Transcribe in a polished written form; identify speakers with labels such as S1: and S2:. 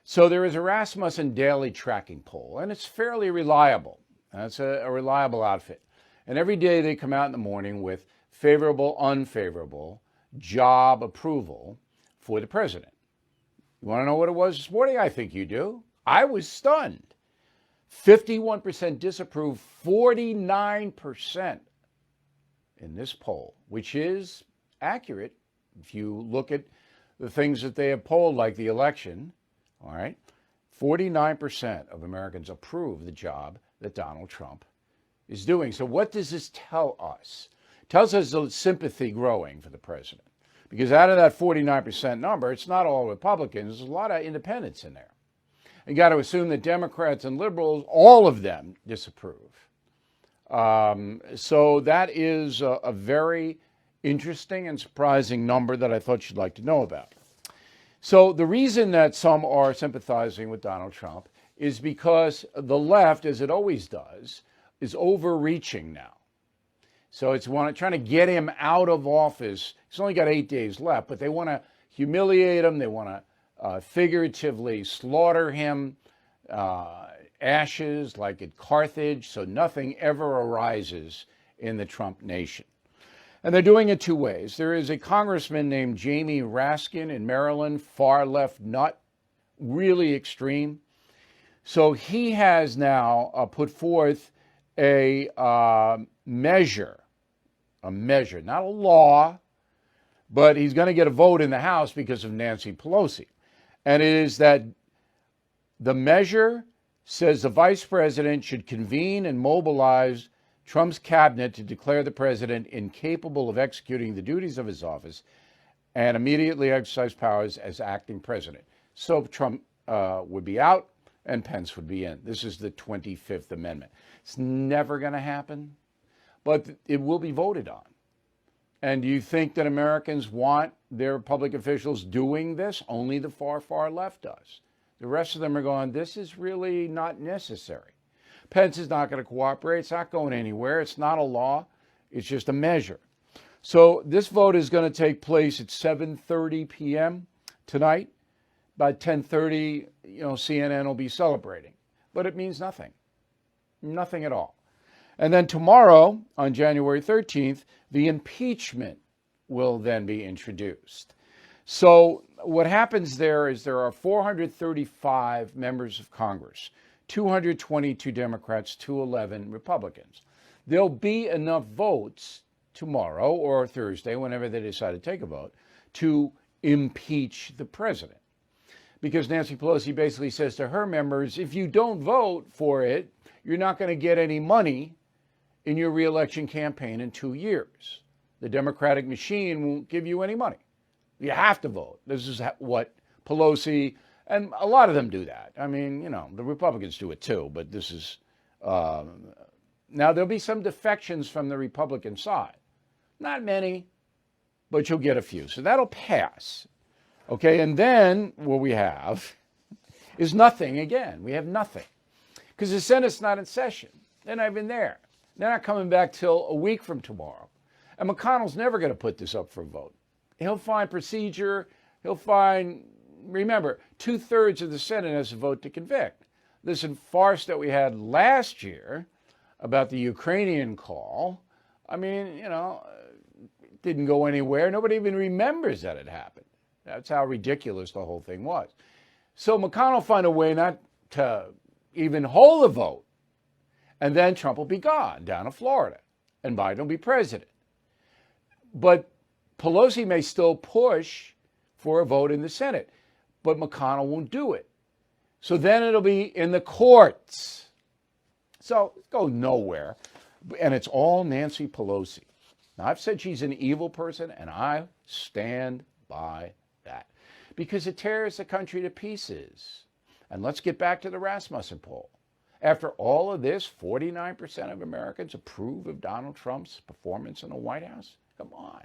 S1: So there is a Rasmussen daily tracking poll, and it's fairly reliable. That's a reliable outfit. And every day they come out in the morning with favorable, unfavorable job approval for the president. You want to know what it was this morning? I think you do. I was stunned. 51% disapprove, 49% in this poll, which is accurate if you look at the things that they have polled, like the election. All right, 49% of Americans approve the job that Donald Trump is doing. So what does this tell us? It tells us the sympathy growing for the president. Because out of that 49% number, it's not all Republicans. There's a lot of independents in there. You got to assume that Democrats and liberals, all of them, disapprove. So that is a very interesting and surprising number that I thought you'd like to know about. So the reason that some are sympathizing with Donald Trump is because the left, as it always does, is overreaching now. So it's trying to get him out of office. He's only got 8 days left, but they want to humiliate him. They want to figuratively slaughter him, ashes like at Carthage, so nothing ever arises in the Trump nation. And they're doing it two ways. There is a congressman named Jamie Raskin in Maryland, far left nut, really extreme. So he has now put forth a measure, not a law, but he's going to get a vote in the House because of Nancy Pelosi. And it is that the measure says the vice president should convene and mobilize Trump's cabinet to declare the president incapable of executing the duties of his office and immediately exercise powers as acting president. So Trump would be out and Pence would be in. This is the 25th Amendment. It's never going to happen, but it will be voted on. And do you think that Americans want their public officials doing this? Only the far, far left does. The rest of them are going, this is really not necessary. Pence is not going to cooperate. It's not going anywhere. It's not a law. It's just a measure. So this vote is going to take place at 7:30 p.m. tonight. By 10:30, CNN will be celebrating. But it means nothing. Nothing at all. And then tomorrow, on January 13th, the impeachment will then be introduced. So what happens there is there are 435 members of Congress, 222 Democrats, 211 Republicans. There'll be enough votes tomorrow or Thursday, whenever they decide to take a vote, to impeach the president. Because Nancy Pelosi basically says to her members, if you don't vote for it, you're not going to get any money in your reelection campaign in 2 years. The Democratic machine won't give you any money. You have to vote. This is what Pelosi, and a lot of them do that. I mean, the Republicans do it too, but this is, now there'll be some defections from the Republican side. Not many, but you'll get a few. So that'll pass. Okay, and then what we have is nothing again. We have nothing. Because the Senate's not in session. They're not even there. They're not coming back till a week from tomorrow. And McConnell's never going to put this up for a vote. He'll find procedure. He'll find, remember, 2/3 of the Senate has to vote to convict. This farce that we had last year about the Ukrainian call, I mean, it didn't go anywhere. Nobody even remembers that it happened. That's how ridiculous the whole thing was. So McConnell will find a way not to even hold a vote. And then Trump will be gone down to Florida. And Biden will be president. But Pelosi may still push for a vote in the Senate. But McConnell won't do it. So then it'll be in the courts. So it's going nowhere. And it's all Nancy Pelosi. Now, I've said she's an evil person, and I stand by that. Because it tears the country to pieces. And let's get back to the Rasmussen poll. After all of this, 49% of Americans approve of Donald Trump's performance in the White House? Come on.